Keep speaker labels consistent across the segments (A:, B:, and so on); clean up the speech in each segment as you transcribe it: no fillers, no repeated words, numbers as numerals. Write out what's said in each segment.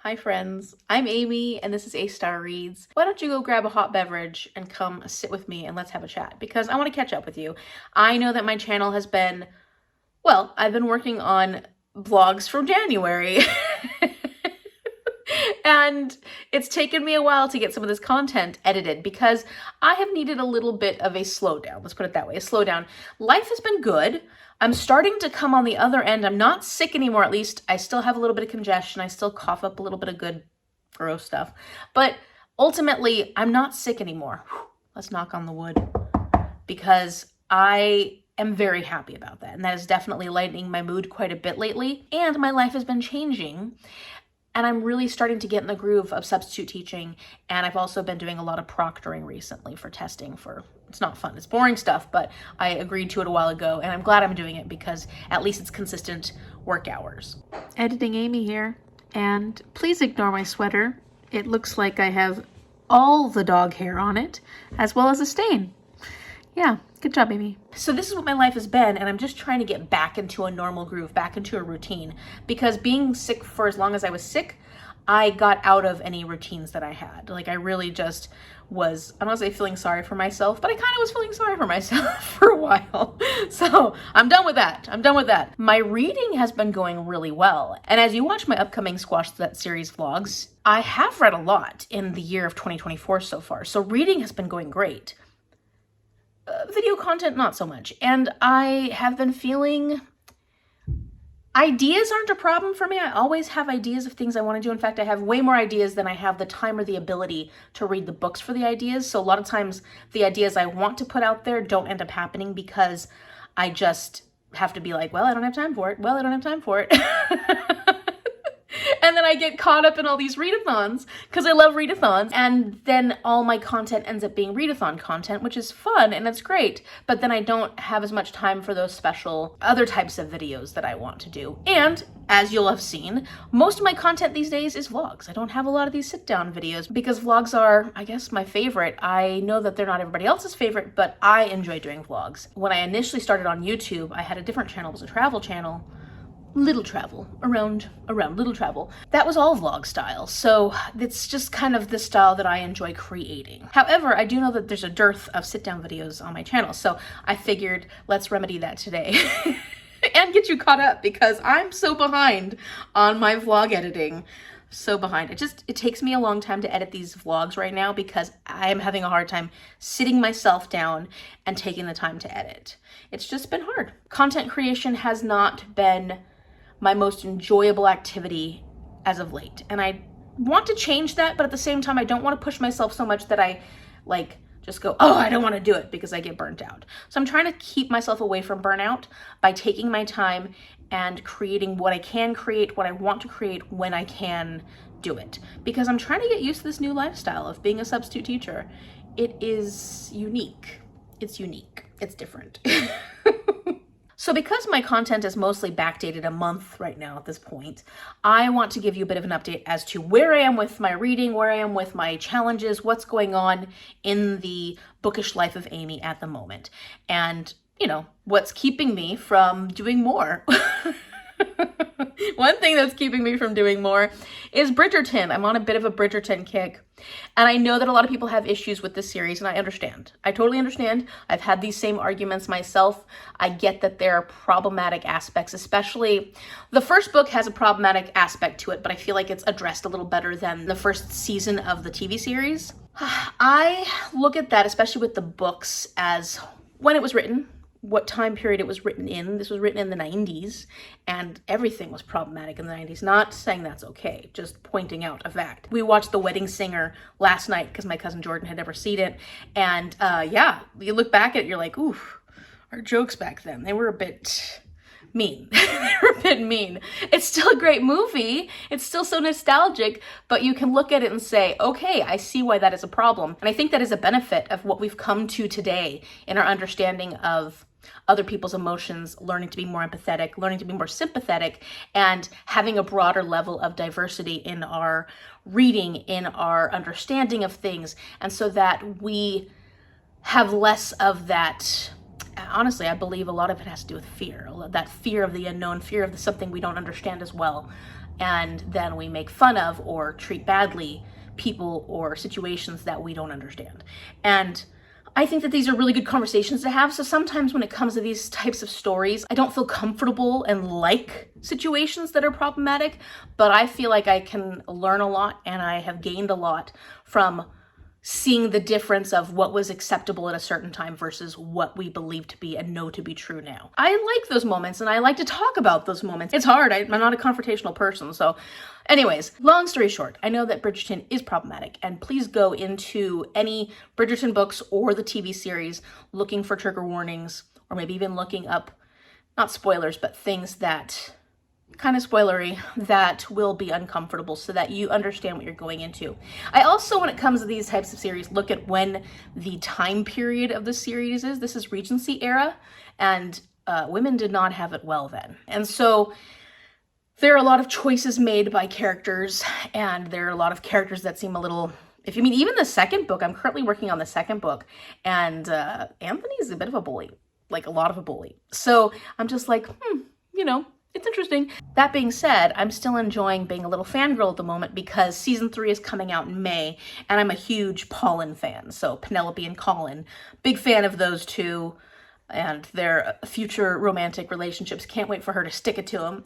A: Hi friends, I'm Amy and this is A-Star Reads. Why don't you go grab a hot beverage and come sit with me and let's have a chat because I want to catch up with you. I know that my channel has been, well, I've been working on vlogs from January and it's taken me a while to get some of this content edited because I have needed a little bit of a slowdown. Let's put it that way, a slowdown. Life has been good. I'm starting to come on the other end. I'm not sick anymore, at least. I still have a little bit of congestion. I still cough up a little bit of good, gross stuff. But ultimately, I'm not sick anymore. Whew, let's knock on the wood. Because I am very happy about that. And that is definitely lightening my mood quite a bit lately. And my life has been changing. And I'm really starting to get in the groove of substitute teaching. And I've also been doing a lot of proctoring recently for testing for, it's not fun, it's boring stuff, but I agreed to it a while ago and I'm glad I'm doing it because at least it's consistent work hours. Editing Amy here, and please ignore my sweater. It looks like I have all the dog hair on it, as well as a stain. Yeah, good job, Amy. So this is what my life has been, and I'm just trying to get back into a normal groove, back into a routine, because being sick for as long as I was sick, I got out of any routines that I had. Like, I really just was, I don't want to say feeling sorry for myself, but I kind of was feeling sorry for myself for a while. So I'm done with that. I'm done with that. My reading has been going really well. And as you watch my upcoming Squash That Series vlogs, I have read a lot in the year of 2024 so far. So reading has been going great. Video content, not so much. And I have been feeling ideas aren't a problem for me. I always have ideas of things I want to do. In fact, I have way more ideas than I have the time or the ability to read the books for the ideas. So a lot of times the ideas I want to put out there don't end up happening because I just have to be like, well, I don't have time for it. Well, I don't have time for it. And then I get caught up in all these readathons because I love readathons. And then all my content ends up being readathon content, which is fun and it's great. But then I don't have as much time for those special other types of videos that I want to do. And as you'll have seen, most of my content these days is vlogs. I don't have a lot of these sit-down videos because vlogs are, I guess, my favorite. I know that they're not everybody else's favorite, but I enjoy doing vlogs. When I initially started on YouTube, I had a different channel. It was a travel channel. Little travel, around little travel. That was all vlog style, so it's just kind of the style that I enjoy creating. However, I do know that there's a dearth of sit-down videos on my channel, so I figured let's remedy that today and get you caught up because I'm so behind on my vlog editing. So behind. It takes me a long time to edit these vlogs right now because I am having a hard time sitting myself down and taking the time to edit. It's just been hard. Content creation has not been my most enjoyable activity as of late. And I want to change that, but at the same time, I don't want to push myself so much that I like just go, oh, I don't want to do it because I get burnt out. So I'm trying to keep myself away from burnout by taking my time and creating what I can create, what I want to create when I can do it. Because I'm trying to get used to this new lifestyle of being a substitute teacher. It is unique. It's unique. It's different. So because my content is mostly backdated a month right now at this point, I want to give you a bit of an update as to where I am with my reading, where I am with my challenges, what's going on in the bookish life of Amy at the moment. And, you know, what's keeping me from doing more. One thing that's keeping me from doing more is Bridgerton. I'm on a bit of a Bridgerton kick. And I know that a lot of people have issues with this series, and I understand. I totally understand. I've had these same arguments myself. I get that there are problematic aspects, especially the first book has a problematic aspect to it, but I feel like it's addressed a little better than the first season of the TV series. I look at that, especially with the books, as when it was written, what time period it was written in. This was written in the 90s, and everything was problematic in the 90s. Not saying that's okay, just pointing out a fact. We watched The Wedding Singer last night because my cousin Jordan had never seen it, and yeah, you look back at it, you're like, ooh, our jokes back then, they were a bit mean. They were a bit mean. It's still a great movie. It's still so nostalgic, but you can look at it and say, okay, I see why that is a problem. And I think that is a benefit of what we've come to today in our understanding of other people's emotions, learning to be more empathetic, learning to be more sympathetic, and having a broader level of diversity in our reading, in our understanding of things, and so that we have less of that. Honestly, I believe a lot of it has to do with fear, that fear of the unknown, fear of something we don't understand as well. and then we make fun of or treat badly people or situations that we don't understand. And I think that these are really good conversations to have. So sometimes when it comes to these types of stories, I don't feel comfortable and like situations that are problematic, but I feel like I can learn a lot, and I have gained a lot from seeing the difference of what was acceptable at a certain time versus what we believe to be and know to be true now. I like those moments, and I like to talk about those moments. It's hard. I'm not a confrontational person. So anyways, long story short, I know that Bridgerton is problematic, and please go into any Bridgerton books or the TV series looking for trigger warnings, or maybe even looking up, not spoilers, but things that kind of spoilery that will be uncomfortable, so that you understand what you're going into. I also, when it comes to these types of series, look at when the time period of the series is. This is Regency era, and women did not have it well then. And so there are a lot of choices made by characters, and there are a lot of characters that seem a little, if you mean even the second book, I'm currently working on the second book, and Anthony's a bit of a bully, like a lot of a bully. So I'm just like, you know, it's interesting. That being said, I'm still enjoying being a little fangirl at the moment because season 3 is coming out in May, and I'm a huge Colin fan. So Penelope and Colin, big fan of those two and their future romantic relationships. Can't wait for her to stick it to him.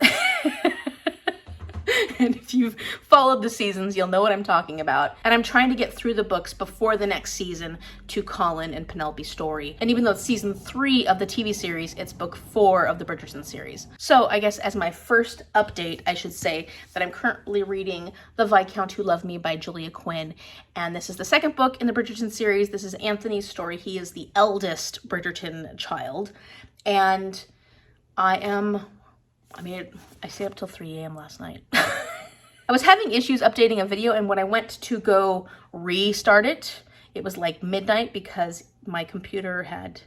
A: And if you've followed the seasons, you'll know what I'm talking about. And I'm trying to get through the books before the next season to Colin and Penelope's story. And even though it's season 3 of the TV series, it's book 4 of the Bridgerton series. So I guess as my first update, I should say that I'm currently reading The Viscount Who Loved Me by Julia Quinn. And this is the second book in the Bridgerton series. This is Anthony's story. He is the eldest Bridgerton child. And I stayed up till 3 a.m. last night. I was having issues updating a video, and when I went to go restart it, it was like midnight because my computer had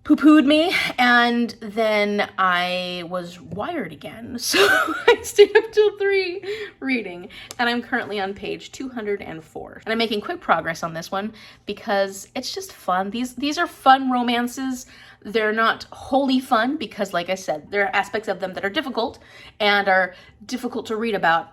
A: poo-pooed me, and then I was wired again. So I stayed up till 3 reading, and I'm currently on page 204. And I'm making quick progress on this one because it's just fun. These are fun romances. They're not wholly fun because, like I said, there are aspects of them that are difficult and are difficult to read about,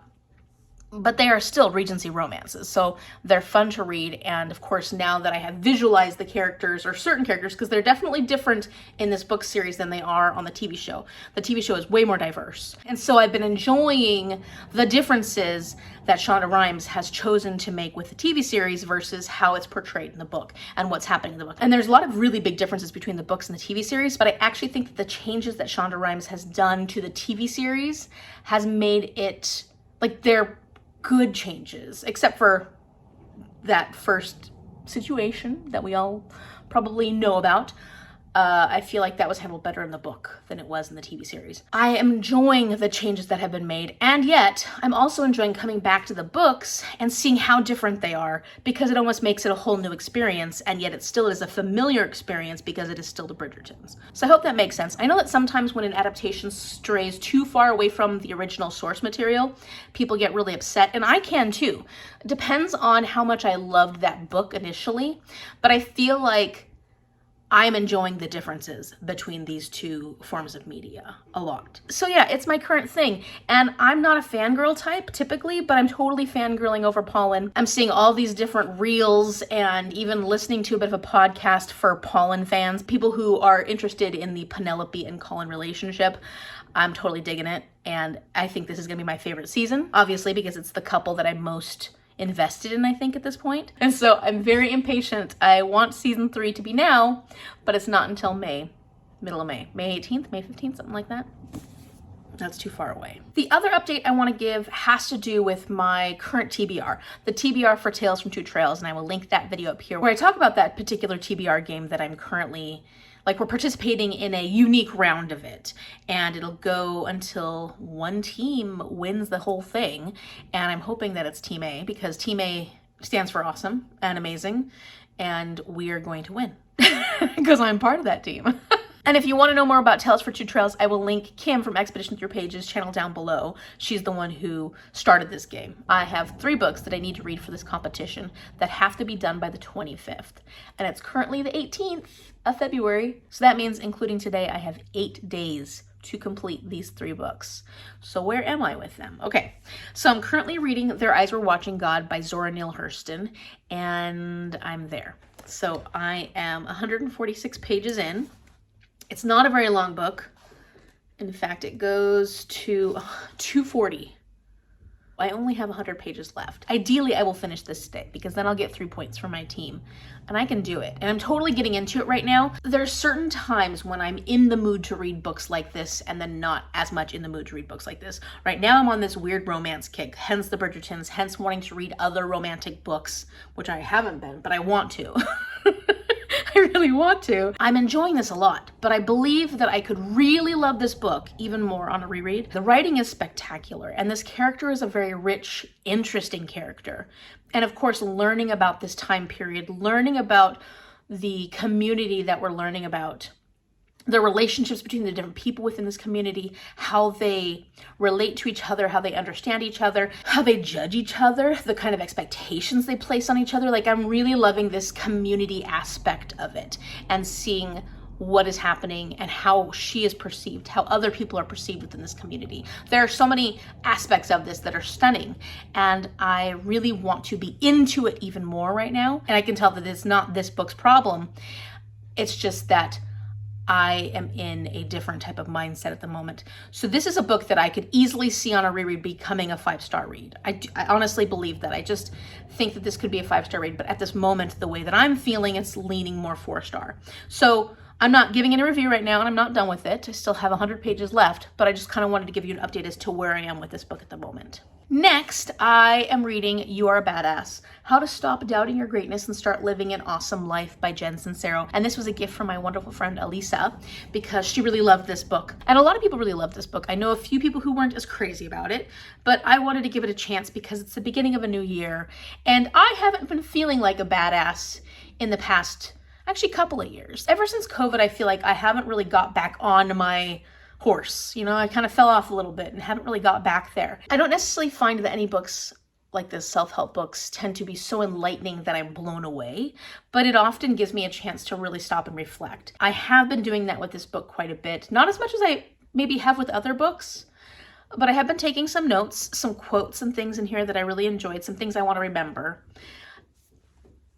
A: but they are still Regency romances, so they're fun to read. And of course, now that I have visualized the characters, or certain characters, because they're definitely different in this book series than they are on the TV show. The TV show is way more diverse. And so I've been enjoying the differences that Shonda Rhimes has chosen to make with the TV series versus how it's portrayed in the book and what's happening in the book. And there's a lot of really big differences between the books and the TV series, but I actually think that the changes that Shonda Rhimes has done to the TV series has made it, like, they're good changes, except for that first situation that we all probably know about. I feel like that was handled better in the book than it was in the TV series. I am enjoying the changes that have been made, and yet I'm also enjoying coming back to the books and seeing how different they are, because it almost makes it a whole new experience, and yet it still is a familiar experience because it is still the Bridgertons. So I hope that makes sense. I know that sometimes when an adaptation strays too far away from the original source material, people get really upset, and I can too. It depends on how much I loved that book initially, but I feel like I'm enjoying the differences between these two forms of media a lot. So yeah, it's my current thing. And I'm not a fangirl type typically, but I'm totally fangirling over Pollen. I'm seeing all these different reels and even listening to a bit of a podcast for Pollen fans, people who are interested in the Penelope and Colin relationship. I'm totally digging it. And I think this is gonna be my favorite season, obviously, because it's the couple that I'm most invested in, I think, at this point. And so I'm very impatient. I want season 3 to be now, but it's not until May, middle of May. May 18th, May 15th, something like that. That's too far away. The other update I want to give has to do with my current TBR, the TBR for Tales from Two Trails, and I will link that video up here where I talk about that particular TBR game that I'm currently, like, we're participating in a unique round of it, and it'll go until one team wins the whole thing, and I'm hoping that it's Team A, because Team A stands for awesome and amazing, and we are going to win, because I'm part of that team. And if you want to know more about Tales for Two Trails, I will link Kim from Expedition Through Pages channel down below. She's the one who started this game. I have 3 books that I need to read for this competition that have to be done by the 25th. And it's currently the 18th of February. So that means, including today, I have 8 days to complete these 3 books. So where am I with them? Okay, so I'm currently reading Their Eyes Were Watching God by Zora Neale Hurston, and I'm there. So I am 146 pages in. It's not a very long book. In fact, it goes to 240. I only have 100 pages left. Ideally, I will finish this today because then I'll get 3 points from my team and I can do it. And I'm totally getting into it right now. There's certain times when I'm in the mood to read books like this and then not as much in the mood to read books like this. Right now, I'm on this weird romance kick, hence the Bridgertons, hence wanting to read other romantic books, which I haven't been, but I want to. I really want to. I'm enjoying this a lot, but I believe that I could really love this book even more on a reread. The writing is spectacular, and this character is a very rich, interesting character. And of course, learning about this time period, learning about the community that we're learning about, the relationships between the different people within this community, how they relate to each other, how they understand each other, how they judge each other, the kind of expectations they place on each other. Like, I'm really loving this community aspect of it and seeing what is happening and how she is perceived, how other people are perceived within this community. There are so many aspects of this that are stunning, and I really want to be into it even more right now. And I can tell that it's not this book's problem. It's just that I am in a different type of mindset at the moment. So this is a book that I could easily see on a reread becoming a 5-star read. I honestly believe that. I just think that this could be a 5-star read, but at this moment, the way that I'm feeling, it's leaning more 4-star. So I'm not giving it a review right now, and I'm not done with it. I still have 100 pages left, but I just kind of wanted to give you an update as to where I am with this book at the moment. Next, I am reading You Are a Badass, How to Stop Doubting Your Greatness and Start Living an Awesome Life by Jen Sincero. And this was a gift from my wonderful friend Elisa because she really loved this book. And a lot of people really loved this book. I know a few people who weren't as crazy about it, but I wanted to give it a chance because it's the beginning of a new year. And I haven't been feeling like a badass in the past, actually, couple of years. Ever since COVID, I feel like I haven't really got back on my horse. You know, I kind of fell off a little bit and haven't really got back there. I don't necessarily find that any books like this, self-help books, tend to be so enlightening that I'm blown away, but it often gives me a chance to really stop and reflect. I have been doing that with this book quite a bit, not as much as I maybe have with other books, but I have been taking some notes, some quotes and things in here that I really enjoyed, some things I want to remember.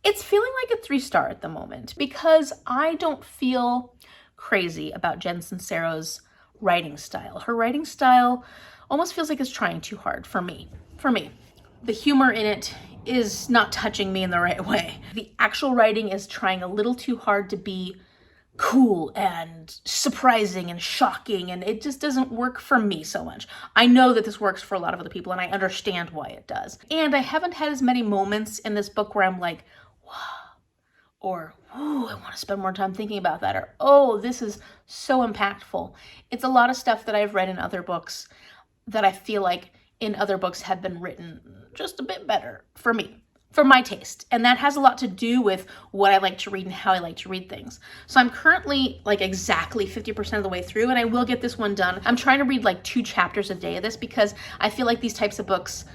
A: It's feeling like a 3-star at the moment because I don't feel crazy about Jen Sincero's writing style. Her writing style almost feels like it's trying too hard for me. The humor in it is not touching me in the right way. The actual writing is trying a little too hard to be cool and surprising and shocking, and it just doesn't work for me so much. I know that this works for a lot of other people, and I understand why it does. And I haven't had as many moments in this book where I'm like, wow, or, ooh, I want to spend more time thinking about that, or, oh, this is so impactful. It's a lot of stuff that I've read in other books that I feel like in other books have been written just a bit better for me, for my taste. And that has a lot to do with what I like to read and how I like to read things. So I'm currently like exactly 50% of the way through, and I will get this one done. I'm trying to read like 2 chapters a day of this because I feel like these types of books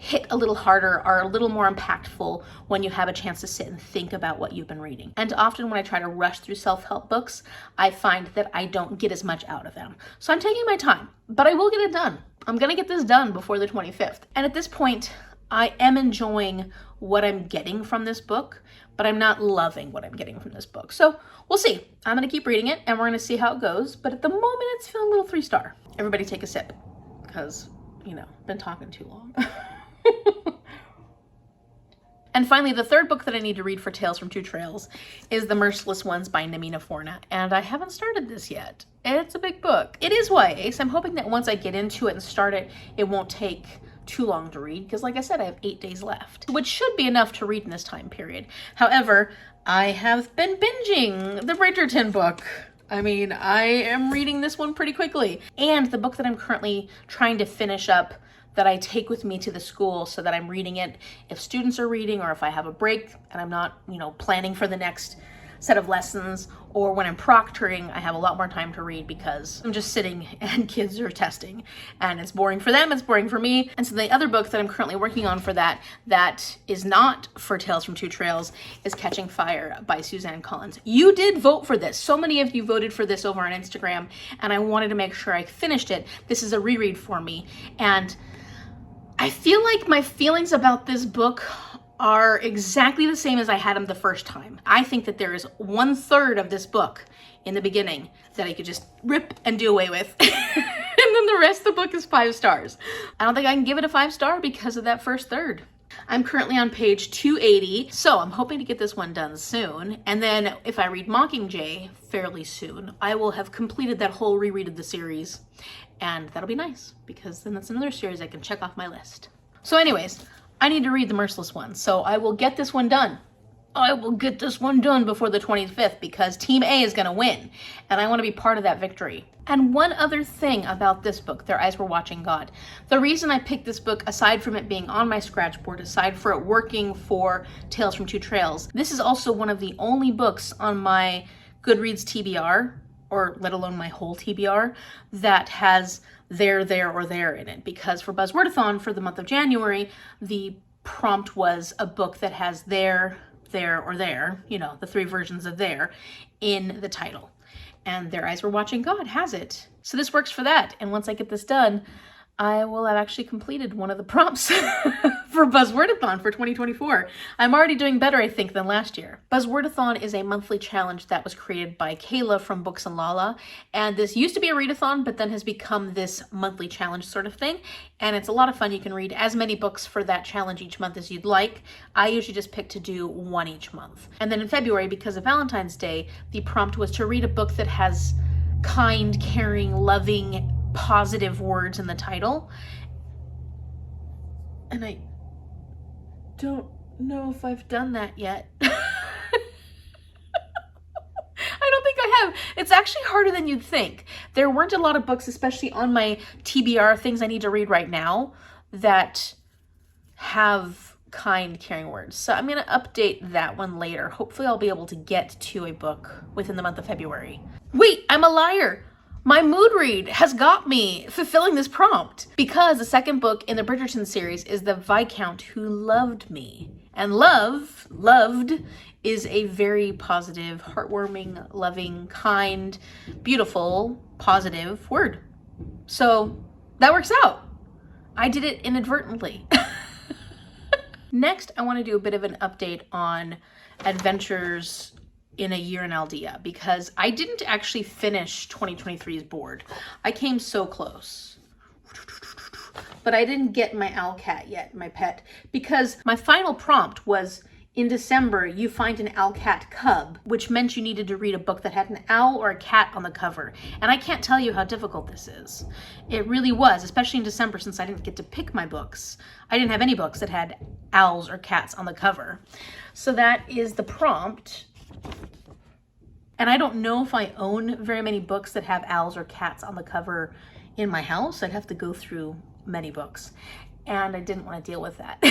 A: hit a little harder, are a little more impactful when you have a chance to sit and think about what you've been reading. And often when I try to rush through self-help books, I find that I don't get as much out of them. So I'm taking my time, but I will get it done. I'm gonna get this done before the 25th. And at this point, I am enjoying what I'm getting from this book, but I'm not loving what I'm getting from this book. So we'll see. I'm gonna keep reading it and we're gonna see how it goes. But at the moment, it's feeling a little 3-star. Everybody take a sip because, you know, been talking too long. And finally, the third book that I need to read for Tales from Two Trails is The Merciless Ones by Namina Forna, and I haven't started this yet. It's a big book. It is YA, so I'm hoping that once I get into it and start it, it won't take too long to read, because like I said, I have 8 days left, which should be enough to read in this time period. However, I have been binging the Bridgerton book. I mean, I am reading this one pretty quickly. And the book that I'm currently trying to finish up that I take with me to the school so that I'm reading it if students are reading or if I have a break and I'm not, you know, planning for the next set of lessons, or when I'm proctoring, I have a lot more time to read because I'm just sitting and kids are testing. And it's boring for them, it's boring for me. And so the other book that I'm currently working on for that is not for Tales from Two Trails, is Catching Fire by Suzanne Collins. You did vote for this. So many of you voted for this over on Instagram, and I wanted to make sure I finished it. This is a reread for me. And I feel like my feelings about this book are exactly the same as I had them the first time. I think that there is 1/3 of this book in the beginning that I could just rip and do away with. And then the rest of the book is 5 stars. I don't think I can give it a 5-star because of that first third. I'm currently on page 280, so I'm hoping to get this one done soon. And then if I read Mockingjay fairly soon, I will have completed that whole reread of the series. And that'll be nice because then that's another series I can check off my list. So anyways, I need to read the Merciless one, so I will get this one done. I will get this one done before the 25th because Team A is gonna win, and I wanna be part of that victory. And one other thing about this book, Their Eyes Were Watching God. The reason I picked this book, aside from it being on my scratch board, aside for it working for Tales from Two Trails, this is also one of the only books on my Goodreads TBR, or let alone my whole TBR, that has there, or there in it. Because for Buzzwordathon for the month of January, the prompt was a book that has there, or there, you know, the 3 versions of there in the title. And Their Eyes Were Watching God has it. So this works for that. And once I get this done, I will have actually completed one of the prompts for Buzzwordathon for 2024. I'm already doing better, I think, than last year. Buzzwordathon is a monthly challenge that was created by Kayla from Books and Lala. And this used to be a readathon, but then has become this monthly challenge sort of thing. And it's a lot of fun. You can read as many books for that challenge each month as you'd like. I usually just pick to do 1 each month. And then in February, because of Valentine's Day, the prompt was to read a book that has kind, caring, loving, positive words in the title. And I don't know if I've done that yet. I don't think I have. It's actually harder than you'd think. There weren't a lot of books, especially on my TBR, things I need to read right now, that have kind, caring words. So I'm going to update that one later. Hopefully I'll be able to get to a book within the month of February. Wait, I'm a liar. My mood read has got me fulfilling this prompt because the second book in the Bridgerton series is The Viscount Who Loved Me. And loved, is a very positive, heartwarming, loving, kind, beautiful, positive word. So that works out. I did it inadvertently. Next, I want to do a bit of an update on adventures in a year in Aldea, because I didn't actually finish 2023's board. I came so close. But I didn't get my owl cat yet, my pet, because my final prompt was, in December, you find an owl cat cub, which meant you needed to read a book that had an owl or a cat on the cover. And I can't tell you how difficult this is. It really was, especially in December, since I didn't get to pick my books. I didn't have any books that had owls or cats on the cover. So that is the prompt. And I don't know if I own very many books that have owls or cats on the cover in my house. I'd have to go through many books, and I didn't want to deal with that.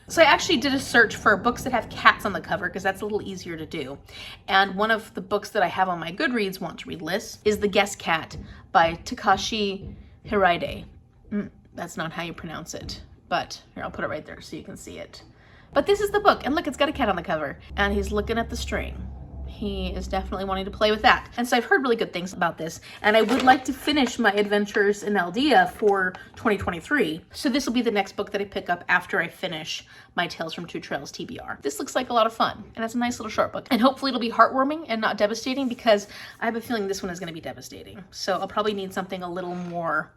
A: So I actually did a search for books that have cats on the cover because that's a little easier to do. And one of the books that I have on my Goodreads want to read list is The Guest Cat by Takashi Hiraide. That's not how you pronounce it, but here, I'll put it right there so you can see it. But this is the book, and look, it's got a cat on the cover, and he's looking at the string. He is definitely wanting to play with that. And so I've heard really good things about this, and I would like to finish my adventures in Aldea for 2023. So this will be the next book that I pick up after I finish my Tales from Two Trails TBR. This looks like a lot of fun, and it's a nice little short book. And hopefully it'll be heartwarming and not devastating, because I have a feeling this one is going to be devastating. So I'll probably need something a little more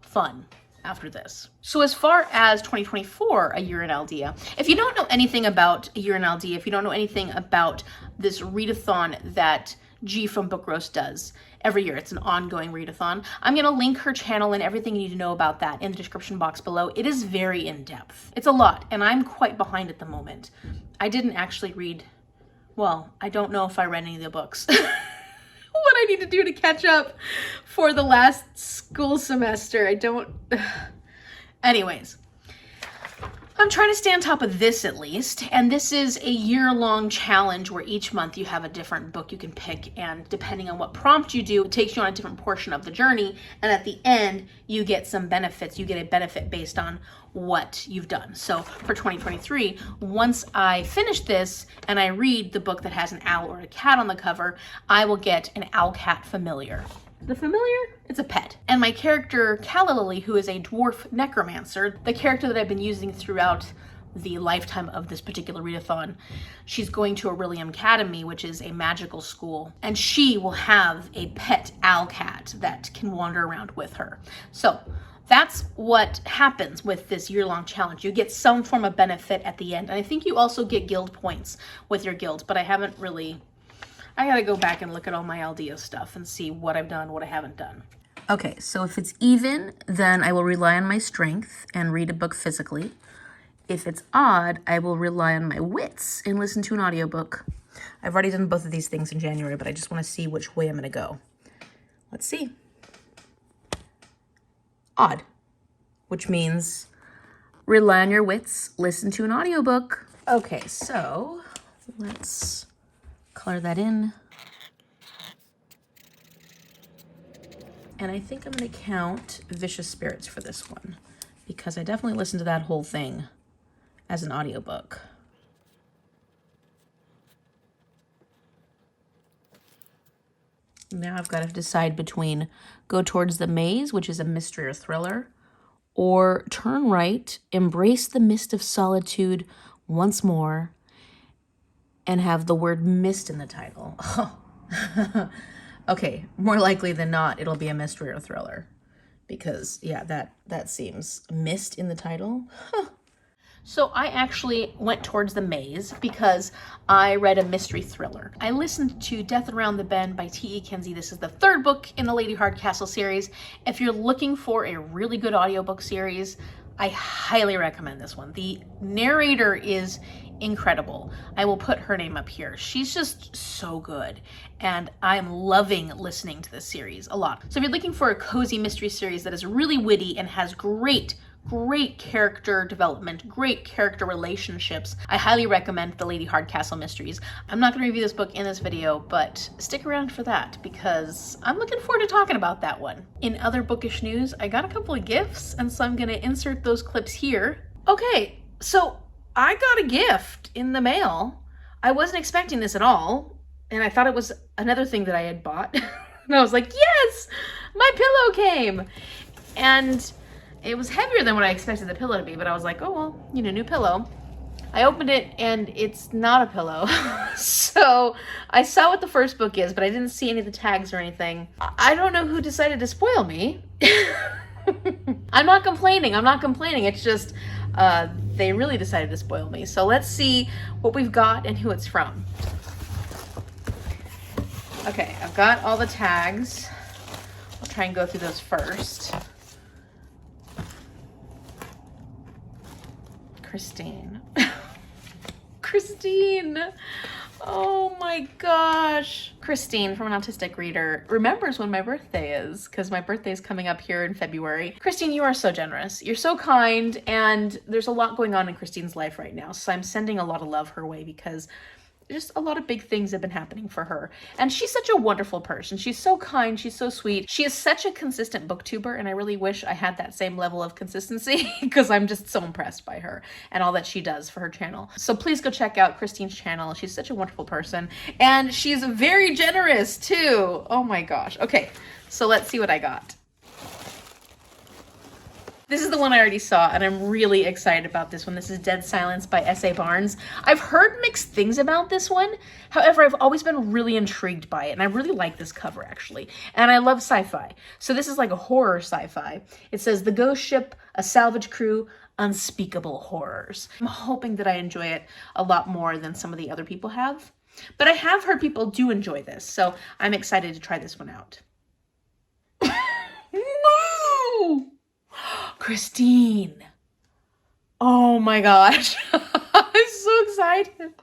A: fun after this. So as far as 2024, A Year in Aldea, if you don't know anything about A Year in Aldea, if you don't know anything about this readathon that G from Book Roast does every year, it's an ongoing readathon, I'm going to link her channel and everything you need to know about that in the description box below. It is very in-depth. It's a lot, and I'm quite behind at the moment. I didn't actually read, well, I don't know if I read any of the books. What I need to do to catch up for the last school semester. I don't. Anyways, I'm trying to stay on top of this at least, and this is a year-long challenge where each month you have a different book you can pick, and depending on what prompt you do, it takes you on a different portion of the journey, and at the end, you get some benefits. You get a benefit based on what you've done. So for 2023, once I finish this and I read the book that has an owl or a cat on the cover, I will get an owl-cat familiar. The familiar? It's a pet. And my character, Calla, who is a dwarf necromancer, the character that I've been using throughout the lifetime of this particular readathon, she's going to Aurelium Academy, which is a magical school, and she will have a pet owl cat that can wander around with her. So that's what happens with this year-long challenge. You get some form of benefit at the end. And I think you also get guild points with your guild, but I haven't really... I gotta go back and look at all my Aldea stuff and see what I've done, what I haven't done. Okay, so if it's even, then I will rely on my strength and read a book physically. If it's odd, I will rely on my wits and listen to an audiobook. I've already done both of these things in January, but I just want to see which way I'm gonna go. Let's see. Odd, which means rely on your wits, listen to an audiobook. Okay, so let's color that in. And I think I'm going to count Vicious Spirits for this one, because I definitely listened to that whole thing as an audiobook. Now I've got to decide between Go Towards the Maze, which is a mystery or thriller, or Turn Right, Embrace the Mist of Solitude once more, and have the word mist in the title. Oh. Okay, more likely than not, it'll be a mystery or thriller. Because, yeah, that seems mist in the title. Huh. So I actually went towards the maze because I read a mystery thriller. I listened to Death Around the Bend by T.E. Kinsey. This is the third book in the Lady Hardcastle series. If you're looking for a really good audiobook series, I highly recommend this one. The narrator is incredible. I will put her name up here. She's just so good, and I'm loving listening to this series a lot. So if you're looking for a cozy mystery series that is really witty and has great character development, great character relationships, I highly recommend the Lady Hardcastle Mysteries. I'm not going to review this book in this video, but stick around for that because I'm looking forward to talking about that one. In other bookish news, I got a couple of gifts, and so I'm going to insert those clips here. Okay, so I got a gift in the mail. I wasn't expecting this at all, and I thought it was another thing that I had bought. And I was like, yes, my pillow came. And it was heavier than what I expected the pillow to be, but I was like, oh, well, you know, new pillow. I opened it and it's not a pillow. So I saw what the first book is, but I didn't see any of the tags or anything. I don't know who decided to spoil me. I'm not complaining. It's just, they really decided to spoil me. So let's see what we've got and who it's from. Okay, I've got all the tags. I'll try and go through those first. Christine. Christine. Oh my gosh. Christine from An Autistic Reader remembers when my birthday is, because my birthday is coming up here in February. Christine, you are so generous. You're so kind, and there's a lot going on in Christine's life right now. So I'm sending a lot of love her way because just a lot of big things have been happening for her. And she's such a wonderful person. She's so kind. She's so sweet. She is such a consistent booktuber, and I really wish I had that same level of consistency because I'm just so impressed by her and all that she does for her channel. So please go check out Christine's channel. She's such a wonderful person, and she's very generous too. Oh my gosh. Okay, so let's see what I got. This is the one I already saw, and I'm really excited about this one. This is Dead Silence by S.A. Barnes. I've heard mixed things about this one. However, I've always been really intrigued by it, and I really like this cover, actually. And I love sci-fi. So this is like a horror sci-fi. It says, The Ghost Ship, a Salvage Crew, Unspeakable Horrors. I'm hoping that I enjoy it a lot more than some of the other people have. But I have heard people do enjoy this, so I'm excited to try this one out. No! Christine. Oh my gosh. I'm so excited.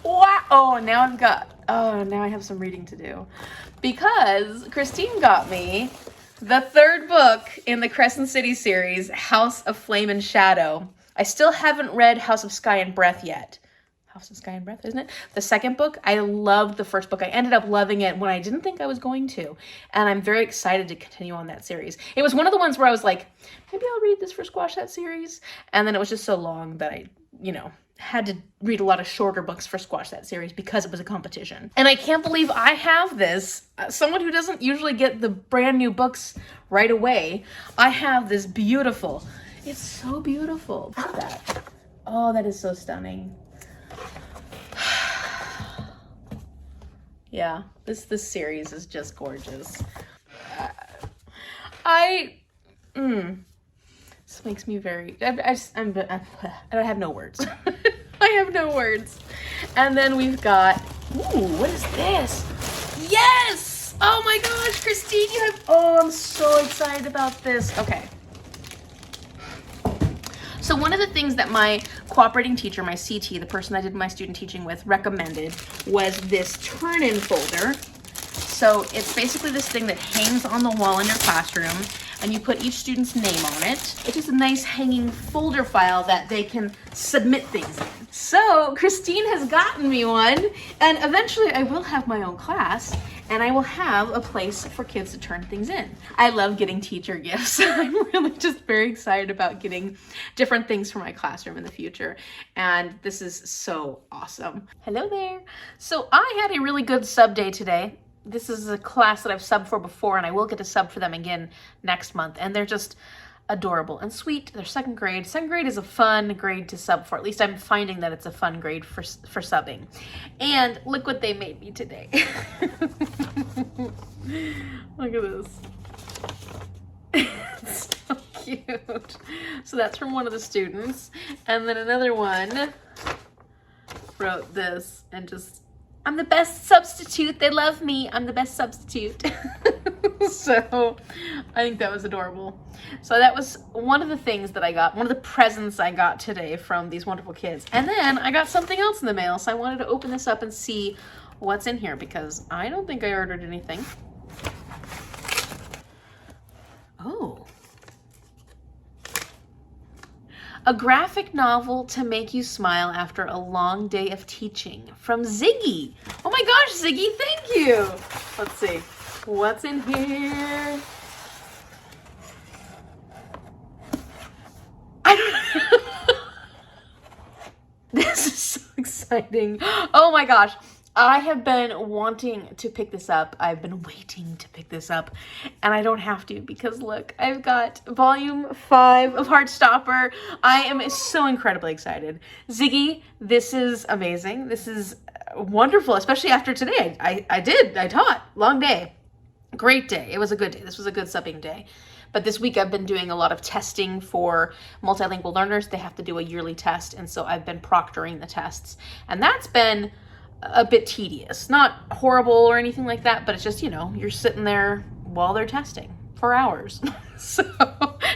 A: Wow. Oh, now I have some reading to do because Christine got me The third book in the Crescent City series, House of Flame and Shadow. I still haven't read House of Sky and Breath yet. House of Sky and Breath, isn't it? The second book, I loved the first book. I ended up loving it when I didn't think I was going to. And I'm very excited to continue on that series. It was one of the ones where I was like, maybe I'll read this for Squash That series. And then it was just so long that I, had to read a lot of shorter books for Squash That series because it was a competition. And I can't believe I have this. Someone who doesn't usually get the brand new books right away. I have this beautiful. It's so beautiful. Look at that. Oh, that is so stunning. Yeah, this series is just gorgeous. This makes me very, I have no words. I have no words. And then we've got, ooh, what is this? Yes! Oh my gosh, Christine, I'm so excited about this. Okay. So one of the things that my cooperating teacher, my CT, the person I did my student teaching with, recommended was this turn-in folder. So it's basically this thing that hangs on the wall in your classroom, and you put each student's name on it. It's just a nice hanging folder file that they can submit things in. So Christine has gotten me one, and eventually I will have my own class, and I will have a place for kids to turn things in. I love getting teacher gifts. I'm really just very excited about getting different things for my classroom in the future. And this is so awesome. Hello there. So I had a really good sub day today. This is a class that I've subbed for before, and I will get to sub for them again next month. And they're just adorable and sweet. They're second grade. Second grade is a fun grade to sub for. At least I'm finding that it's a fun grade for subbing. And look what they made me today. Look at this. It's so cute. So that's from one of the students. And then another one wrote this and just, I'm the best substitute. They love me. I'm the best substitute. So I think that was adorable. So that was one of the things that I got, one of the presents I got today from these wonderful kids. And then I got something else in the mail. So I wanted to open this up and see what's in here because I don't think I ordered anything. Oh. A graphic novel to make you smile after a long day of teaching from Ziggy. Oh my gosh, Ziggy, thank you. Let's see. What's in here? This is so exciting. Oh my gosh. I have been wanting to pick this up. I've been waiting to pick this up, and I don't have to because look, I've got volume 5 of Heartstopper. I am so incredibly excited. Ziggy, this is amazing. This is wonderful, especially after today. I taught. Long day. Great day. It was a good day. This was a good subbing day. But this week I've been doing a lot of testing for multilingual learners. They have to do a yearly test, and so I've been proctoring the tests. And that's been a bit tedious. Not horrible or anything like that, but it's just, you're sitting there while they're testing for hours. So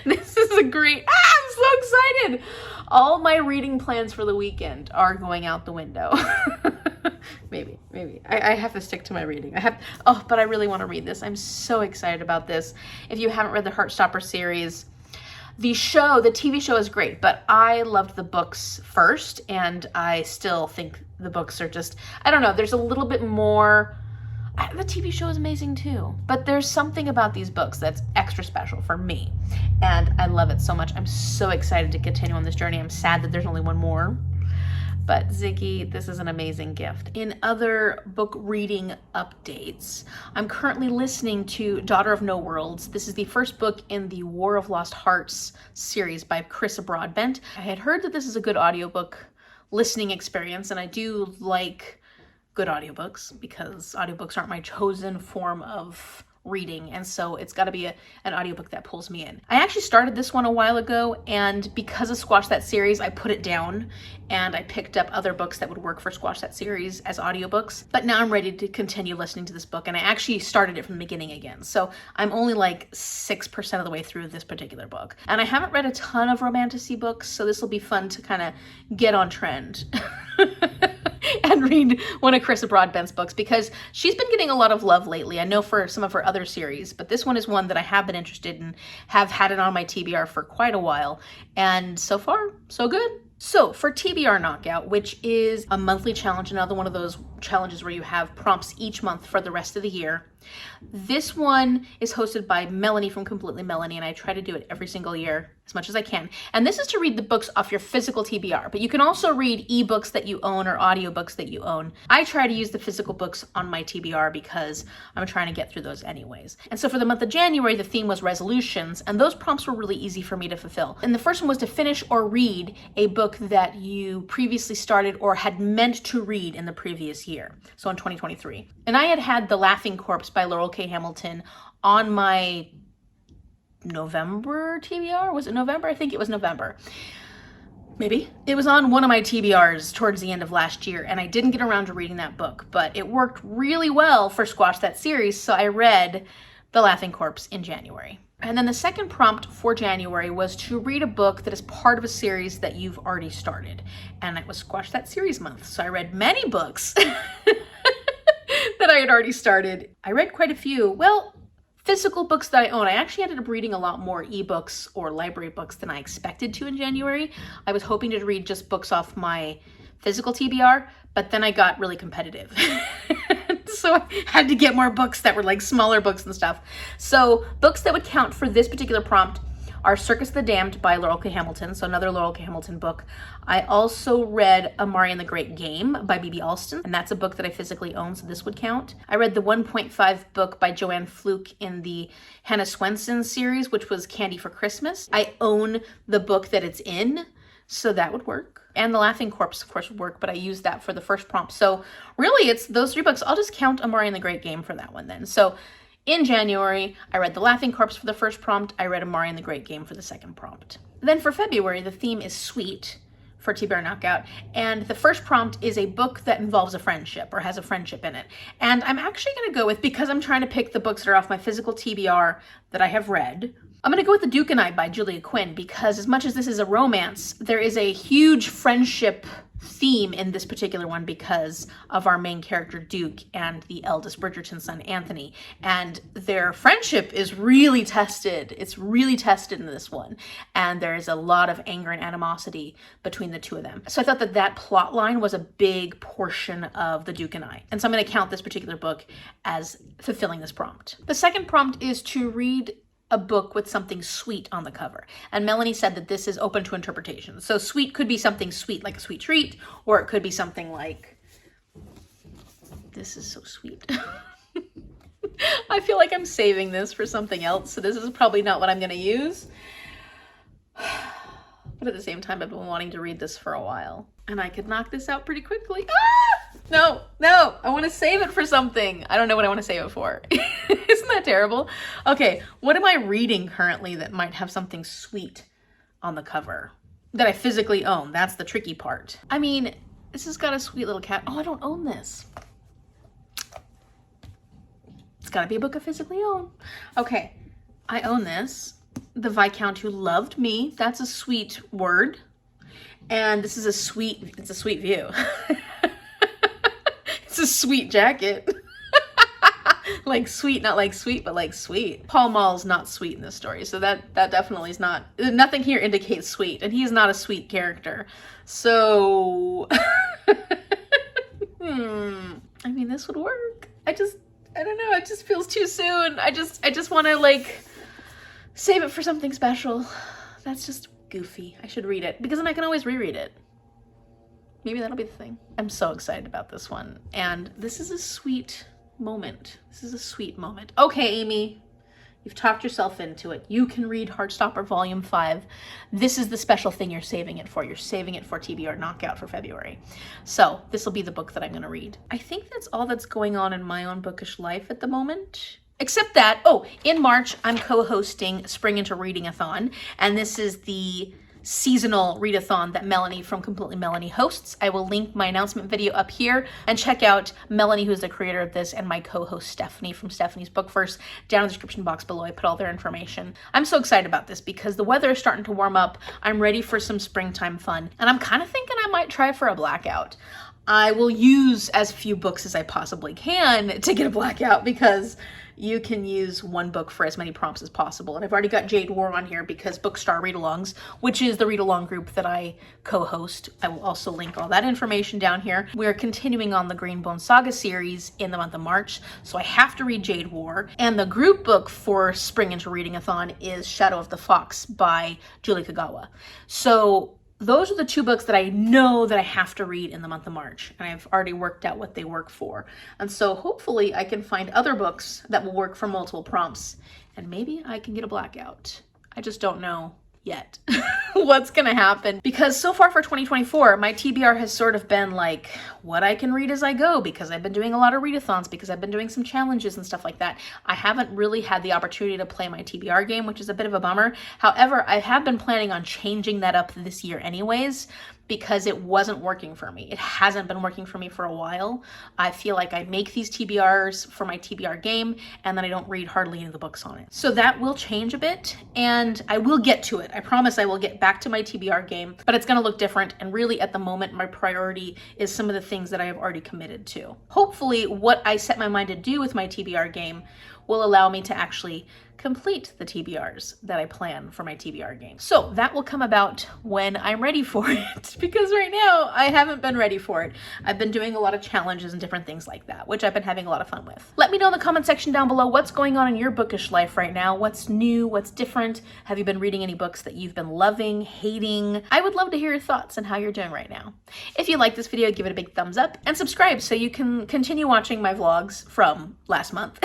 A: this is a great, I'm so excited. All my reading plans for the weekend are going out the window. Maybe. I have to stick to my reading. But I really want to read this. I'm so excited about this. If you haven't read the Heartstopper series, the TV show is great, but I loved the books first, and I still think the books are just, I don't know, there's a little bit more. The TV show is amazing too, but there's something about these books that's extra special for me, and I love it so much. I'm so excited to continue on this journey. I'm sad that there's only one more. But Ziggy, this is an amazing gift. In other book reading updates, I'm currently listening to Daughter of No Worlds. This is the first book in the War of Lost Hearts series by Carissa Broadbent. I had heard that this is a good audiobook listening experience, and I do like good audiobooks because audiobooks aren't my chosen form of reading, and so it's got to be an audiobook that pulls me in. I actually started this one a while ago, and because of Squash That series, I put it down and I picked up other books that would work for Squash That series as audiobooks. But now I'm ready to continue listening to this book, and I actually started it from the beginning again. So I'm only like 6% of the way through this particular book. And I haven't read a ton of romantasy books, so this will be fun to kind of get on trend. and read one of Carissa Broadbent's books, because she's been getting a lot of love lately. I know for some of her other series, but this one is one that I have been interested in, have had it on my TBR for quite a while, and so far, so good. So for TBR Knockout, which is a monthly challenge, another one of those challenges where you have prompts each month for the rest of the year, this one is hosted by Melanie from Completely Melanie, and I try to do it every single year as much as I can. And this is to read the books off your physical TBR, but you can also read ebooks that you own or audiobooks that you own. I try to use the physical books on my TBR because I'm trying to get through those anyways. And so for the month of January, the theme was resolutions, and those prompts were really easy for me to fulfill. And the first one was to finish or read a book that you previously started or had meant to read in the previous year, so in 2023. And I had The Laughing Corpse by Laurell K. Hamilton on my November TBR. Was it November? I think it was November. Maybe. It was on one of my TBRs towards the end of last year, and I didn't get around to reading that book, but it worked really well for Squash That Series, so I read The Laughing Corpse in January. And then the second prompt for January was to read a book that is part of a series that you've already started, and it was Squash That Series month, so I read many books that I had already started. I read quite a few, well, physical books that I own. I actually ended up reading a lot more ebooks or library books than I expected to in January. I was hoping to read just books off my physical TBR, but then I got really competitive. So I had to get more books that were like smaller books and stuff. So books that would count for this particular prompt are Circus of the Damned by Laurell K. Hamilton, so another Laurell K. Hamilton book. I also read Amari and the Great Game by B.B. Alston, and that's a book that I physically own, so this would count. I read the 1.5 book by Joanne Fluke in the Hannah Swenson series, which was Candy for Christmas. I own the book that it's in, so that would work. And The Laughing Corpse, of course, would work, but I used that for the first prompt. So really, it's those three books. I'll just count Amari and the Great Game for that one then. So in January, I read The Laughing Corpse for the first prompt. I read Amari and the Great Game for the second prompt. Then for February, the theme is sweet for TBR Knockout. And the first prompt is a book that involves a friendship or has a friendship in it. And I'm actually going to go with, because I'm trying to pick the books that are off my physical TBR that I have read, I'm going to go with The Duke and I by Julia Quinn, because as much as this is a romance, there is a huge friendship theme in this particular one because of our main character Duke and the eldest Bridgerton son Anthony, and their friendship is really tested. It's really tested in this one, and there's a lot of anger and animosity between the two of them. So I thought that that plot line was a big portion of The Duke and I, and so I'm going to count this particular book as fulfilling this prompt. The second prompt is to read a book with something sweet on the cover. And Melanie said that this is open to interpretation. So sweet could be something sweet, like a sweet treat, or it could be something like, this is so sweet. I feel like I'm saving this for something else, so this is probably not what I'm gonna use. But at the same time, I've been wanting to read this for a while, and I could knock this out pretty quickly. Ah! No, I want to save it for something. I don't know what I want to save it for. Isn't that terrible? Okay, what am I reading currently that might have something sweet on the cover that I physically own? That's the tricky part. I mean, this has got a sweet little cat. Oh, I don't own this. It's got to be a book I physically own. Okay, I own this. The Viscount Who Loved Me. That's a sweet word. And this is it's a sweet view. It's a sweet jacket. Like sweet, not like sweet, but like sweet. Paul Mall's not sweet in this story, so that definitely is not, nothing here indicates sweet, and he's not a sweet character. So, I mean, this would work. I don't know, it just feels too soon. I just want to like save it for something special. That's just goofy. I should read it, because then I can always reread it. Maybe that'll be the thing. I'm so excited about this one, and this is a sweet moment. This is a sweet moment. Okay, Amy, you've talked yourself into it. You can read Heartstopper Volume 5. This is the special thing you're saving it for. You're saving it for TBR Knockout for February. So this will be the book that I'm going to read. I think that's all that's going on in my own bookish life at the moment. Except that, in March, I'm co-hosting Spring Into Reading-a-thon, and this is the seasonal readathon that Melanie from Completely Melanie hosts. I will link my announcement video up here, and check out Melanie, who's the creator of this, and my co-host Stephanie from Stephanie's Book First down in the description box below. I put all their information. I'm so excited about this because the weather is starting to warm up. I'm ready for some springtime fun, and I'm kind of thinking I might try for a blackout. I will use as few books as I possibly can to get a blackout, because you can use one book for as many prompts as possible. And I've already got Jade War on here because Bookstar Read-Alongs, which is the read-along group that I co-host. I will also link all that information down here. We're continuing on the Greenbone Saga series in the month of March, so I have to read Jade War. And the group book for Spring Into Reading-a-thon is Shadow of the Fox by Julie Kagawa. So those are the two books that I know that I have to read in the month of March, and I've already worked out what they work for. And so hopefully I can find other books that will work for multiple prompts, and maybe I can get a blackout. I just don't know yet what's gonna happen, because so far for 2024 my TBR has sort of been like what I can read as I go, because I've been doing a lot of readathons, because I've been doing some challenges and stuff like that. I haven't really had the opportunity to play my TBR game, which is a bit of a bummer. However, I have been planning on changing that up this year anyways, because it wasn't working for me. It hasn't been working for me for a while. I feel like I make these TBRs for my TBR game, and then I don't read hardly any of the books on it. So that will change a bit, and I will get to it. I promise I will get back to my TBR game, but it's gonna look different, and really at the moment, my priority is some of the things that I have already committed to. Hopefully, what I set my mind to do with my TBR game will allow me to actually complete the TBRs that I plan for my TBR game. So that will come about when I'm ready for it, because right now I haven't been ready for it. I've been doing a lot of challenges and different things like that, which I've been having a lot of fun with. Let me know in the comment section down below what's going on in your bookish life right now. What's new? What's different? Have you been reading any books that you've been loving, hating? I would love to hear your thoughts and how you're doing right now. If you like this video, give it a big thumbs up and subscribe so you can continue watching my vlogs from last month.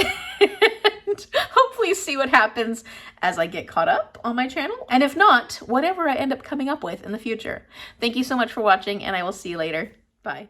A: Hopefully see what happens as I get caught up on my channel. And if not, whatever I end up coming up with in the future. Thank you so much for watching, and I will see you later. Bye.